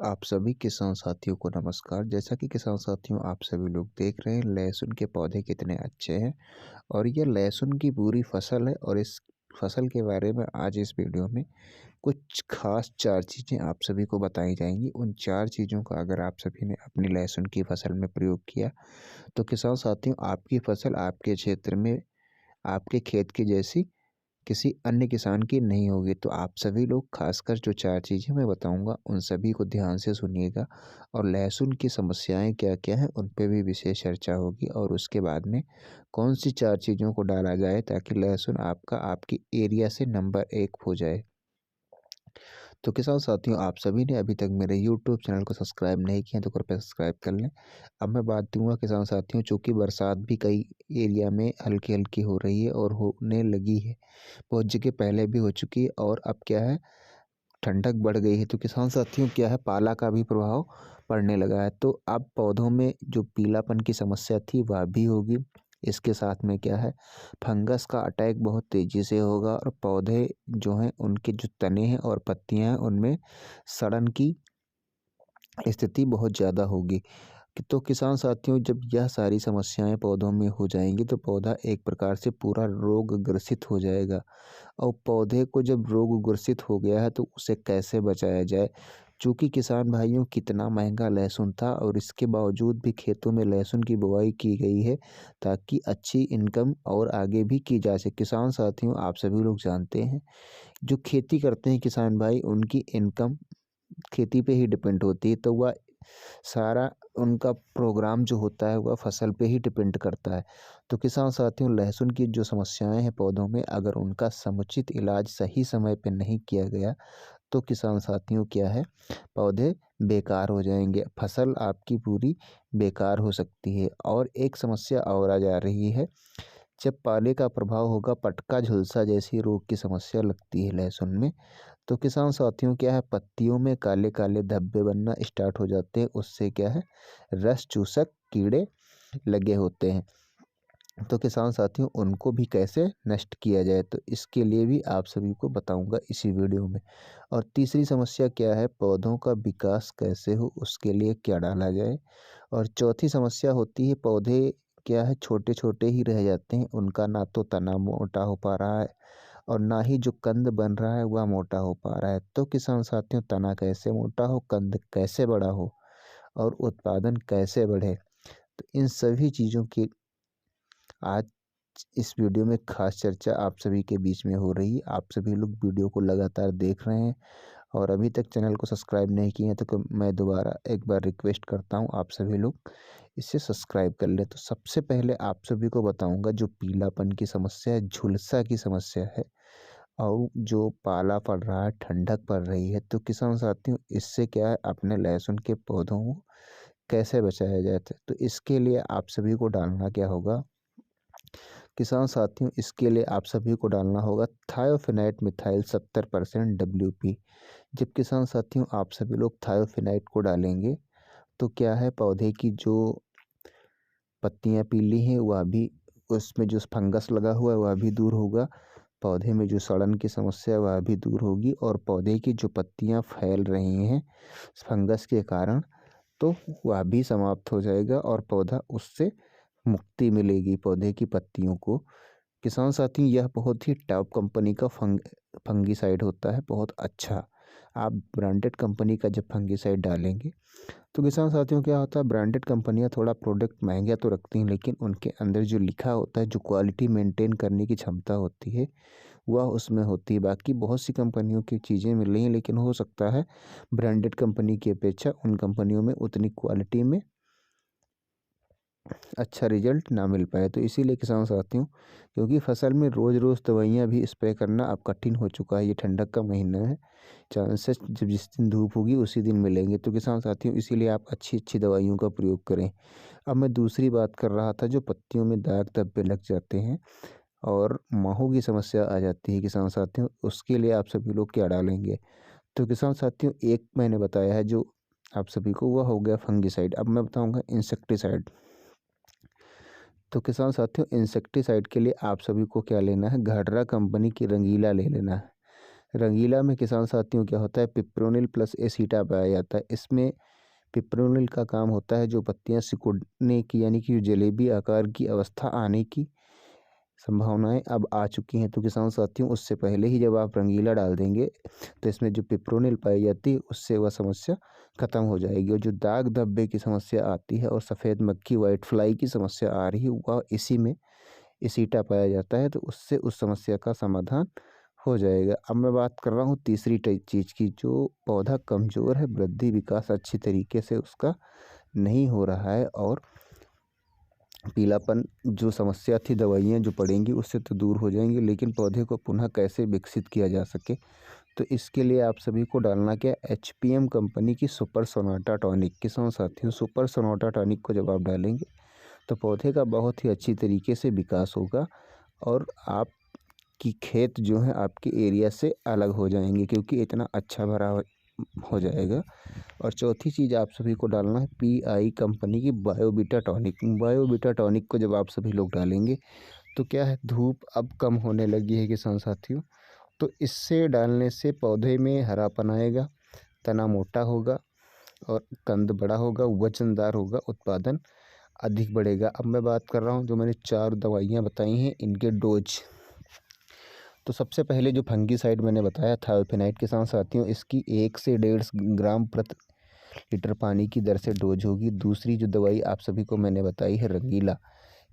आप सभी किसान साथियों को नमस्कार। जैसा कि किसान साथियों आप सभी लोग देख रहे हैं लहसुन के पौधे कितने अच्छे हैं और ये लहसुन की पूरी फसल है और इस फसल के बारे में आज इस वीडियो में कुछ खास 4 चीज़ें आप सभी को बताई जाएंगी। उन 4 चीज़ों का अगर आप सभी ने अपनी लहसुन की फसल में प्रयोग किया तो किसान साथियों आपकी फसल आपके क्षेत्र में आपके खेत की जैसी किसी अन्य किसान की नहीं होगी। तो आप सभी लोग खासकर जो 4 चीज़ें मैं बताऊँगा उन सभी को ध्यान से सुनिएगा और लहसुन की समस्याएँ क्या-क्या हैं उन पे भी विशेष चर्चा होगी और उसके बाद में कौन-सी 4 चीज़ों को डाला जाए ताकि लहसुन आपका आपकी एरिया से नंबर 1 हो जाए। तो किसान साथियों आप सभी ने अभी तक मेरे यूट्यूब चैनल को सब्सक्राइब नहीं किया तो कृपया सब्सक्राइब कर लें। अब मैं बात दूंगा किसान साथियों, चूँकि बरसात भी कई एरिया में हल्की-हल्की हो रही है और होने लगी है। बहुत जगह पहले भी हो चुकी है और अब क्या है ठंडक बढ़ गई है तो किसान साथियों क्या है पाला का भी प्रभाव पड़ने लगा है। तो अब पौधों में जो पीलापन की समस्या थी वह भी होगी। इसके साथ में क्या है फंगस का अटैक बहुत तेज़ी से होगा और पौधे जो हैं उनके जो तने हैं और पत्तियां हैं उनमें सड़न की स्थिति बहुत ज़्यादा होगी। तो किसान साथियों जब यह सारी समस्याएं पौधों में हो जाएंगी तो पौधा एक प्रकार से पूरा रोग ग्रसित हो जाएगा और पौधे को जब रोग ग्रसित हो गया है तो उसे कैसे बचाया जाए। चूँकि किसान भाइयों कितना महंगा लहसुन था और इसके बावजूद भी खेतों में लहसुन की बुवाई की गई है ताकि अच्छी इनकम और आगे भी की जा सके। किसान साथियों आप सभी लोग जानते हैं जो खेती करते हैं किसान भाई उनकी इनकम खेती पे ही डिपेंड होती है। तो वह सारा उनका प्रोग्राम जो होता है वह फसल पे ही डिपेंड करता है। तो किसान साथियों लहसुन की जो समस्याएं हैं पौधों में अगर उनका समुचित इलाज सही समय पे नहीं किया गया तो किसान साथियों क्या है पौधे बेकार हो जाएंगे, फसल आपकी पूरी बेकार हो सकती है। और एक समस्या और आ जा रही है, जब पाले का प्रभाव होगा पटका झुलसा जैसी रोग की समस्या लगती है लहसुन में। तो किसान साथियों क्या है पत्तियों में काले काले धब्बे बनना स्टार्ट हो जाते हैं, उससे क्या है रस चूसक कीड़े लगे होते हैं। तो किसान साथियों उनको भी कैसे नष्ट किया जाए तो इसके लिए भी आप सभी को बताऊंगा इसी वीडियो में। और तीसरी समस्या क्या है पौधों का विकास कैसे हो उसके लिए क्या डाला जाए। और चौथी समस्या होती है पौधे क्या है छोटे छोटे ही रह जाते हैं, उनका ना तो तना मोटा हो पा रहा है और ना ही जो कंद बन रहा है वह मोटा हो पा रहा है। तो किसान साथियों तना कैसे मोटा हो, कंद कैसे बड़ा हो और उत्पादन कैसे बढ़े, तो इन सभी चीज़ों की आज इस वीडियो में खास चर्चा आप सभी के बीच में हो रही है। आप सभी लोग वीडियो को लगातार देख रहे हैं और अभी तक चैनल को सब्सक्राइब नहीं किए हैं तो मैं दोबारा एक बार रिक्वेस्ट करता हूं आप सभी लोग इसे सब्सक्राइब कर लें। तो सबसे पहले आप सभी को बताऊंगा जो पीलापन की समस्या है, झुलसा की समस्या है और जो पाला पड़ रहा है, ठंडक पड़ रही है, तो किसान साथियों इससे क्या है अपने लहसुन के पौधों को कैसे बचाया जाए। तो इसके लिए आप सभी को डालना क्या होगा किसान साथियों, इसके लिए आप सभी को डालना होगा थायोफिनाइट मिथाइल 70% WP। जब किसान साथियों आप सभी लोग थायोफिनाइट को डालेंगे तो क्या है पौधे की जो पत्तियां पीली हैं वह भी, उसमें जो फंगस लगा हुआ है वह भी दूर होगा, पौधे में जो सड़न की समस्या है वह भी दूर होगी और पौधे की जो पत्तियां फैल रही हैं फंगस के कारण तो वह भी समाप्त हो जाएगा और पौधा उससे मुक्ति मिलेगी पौधे की पत्तियों को। किसान साथी यह बहुत ही टॉप कंपनी का फंगीसाइड होता है, बहुत अच्छा। आप ब्रांडेड कंपनी का जब फंगीसाइड डालेंगे तो किसान साथियों क्या होता है ब्रांडेड कंपनियां थोड़ा प्रोडक्ट महंगा तो रखती हैं लेकिन उनके अंदर जो लिखा होता है, जो क्वालिटी मेंटेन करने की क्षमता होती है वह उसमें होती है। बाकी बहुत सी कंपनियों की चीज़ें मिल रही हैं लेकिन हो सकता है ब्रांडेड कंपनी की अपेक्षा उन कंपनियों में उतनी क्वालिटी में अच्छा रिजल्ट ना मिल पाए। तो इसीलिए किसान साथियों क्योंकि फसल में रोज़ रोज़ दवाइयाँ भी स्प्रे करना अब कठिन हो चुका है, ये ठंडक का महीना है, चांसेस जब जिस दिन धूप होगी उसी दिन मिलेंगे। तो किसान साथियों इसीलिए आप अच्छी अच्छी दवाइयों का प्रयोग करें। अब मैं दूसरी बात कर रहा था जो पत्तियों में दाग धब्बे लग जाते हैं और माहों की समस्या आ जाती है किसान साथियों, उसके लिए आप सभी लोग क्या डालेंगे। तो किसान साथियों एक मैंने बताया है जो आप सभी को, वह हो गया फंगिसाइड। अब मैं बताऊँगा इंसेक्टिसाइड। तो किसान साथियों इंसेक्टिसाइड के लिए आप सभी को क्या लेना है, घाटरा कंपनी की रंगीला ले लेना है। रंगीला में किसान साथियों क्या होता है, पिप्रोनिल प्लस एसीटा पाया जाता है। इसमें पिप्रोनिल का काम होता है जो पत्तियां सिकुड़ने की यानी कि जलेबी आकार की अवस्था आने की संभावनाएं अब आ चुकी हैं। तो किसान साथियों उससे पहले ही जब आप रंगीला डाल देंगे तो इसमें जो पिप्रोनिल पाई जाती है उससे वह समस्या खत्म हो जाएगी। और जो दाग धब्बे की समस्या आती है और सफ़ेद मक्खी वाइट फ्लाई की समस्या आ रही है वह इसी में एसीटा पाया जाता है, तो उससे उस समस्या का समाधान हो जाएगा। अब मैं बात कर रहा हूँ तीसरी चीज़ की, जो पौधा कमज़ोर है, वृद्धि विकास अच्छी तरीके से उसका नहीं हो रहा है और पीलापन जो समस्या थी दवाइयाँ जो पड़ेंगी उससे तो दूर हो जाएंगी, लेकिन पौधे को पुनः कैसे विकसित किया जा सके, तो इसके लिए आप सभी को डालना क्या, एचपीएम कंपनी की सुपर सोनाटा टॉनिक। किसान साथियों सुपर सोनाटा टॉनिक को जब आप डालेंगे तो पौधे का बहुत ही अच्छी तरीके से विकास होगा और आपकी खेत जो है आपके एरिया से अलग हो जाएंगे क्योंकि इतना अच्छा भरा हो जाएगा। और चौथी चीज़ आप सभी को डालना है पीआई कंपनी की बायोबीटा टॉनिक। बायोबीटा टॉनिक को जब आप सभी लोग डालेंगे तो क्या है, धूप अब कम होने लगी है किसान साथियों, तो इससे डालने से पौधे में हरापन आएगा, तना मोटा होगा और कंद बड़ा होगा, वजनदार होगा, उत्पादन अधिक बढ़ेगा। अब मैं बात कर रहा हूँ जो मैंने 4 दवाइयाँ बताई हैं इनके डोज। तो सबसे पहले जो फंगीसाइड मैंने बताया थायोफेनाइट, किसान साथियों इसकी 1 से 1.5 ग्राम प्रति लीटर पानी की दर से डोज होगी। दूसरी जो दवाई आप सभी को मैंने बताई है रंगीला,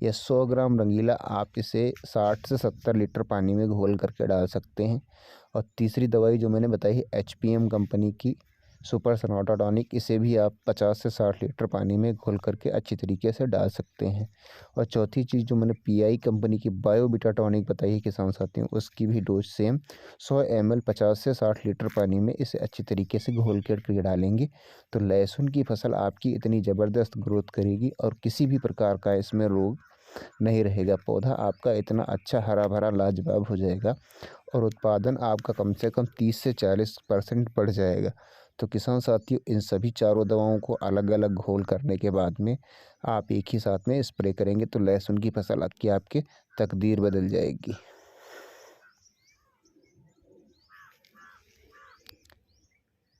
यह 100 ग्राम रंगीला आप इसे 60 से 70 लीटर पानी में घोल करके डाल सकते हैं। और तीसरी दवाई जो मैंने बताई है एचपीएम कंपनी की सुपर सोनाटा टॉनिक, इसे भी आप 50 से 60 लीटर पानी में घोल करके अच्छी तरीके से डाल सकते हैं। और चौथी चीज़ जो मैंने पीआई कंपनी की बायोबीटा टॉनिक बताई है किसान साथियों, उसकी भी डोज सेम 100 ml 50 से 60 लीटर पानी में इसे अच्छी तरीके से घोल करके डालेंगे तो लहसुन की फसल आपकी इतनी ज़बरदस्त ग्रोथ करेगी और किसी भी प्रकार का इसमें रोग नहीं रहेगा। पौधा आपका इतना अच्छा हरा भरा लाजवाब हो जाएगा और उत्पादन आपका कम से कम 30 से 40% बढ़ जाएगा। तो किसान साथियों इन सभी चारों दवाओं को अलग अलग घोल करने के बाद में आप एक ही साथ में स्प्रे करेंगे तो लहसुन की फसल आपकी आपके तकदीर बदल जाएगी।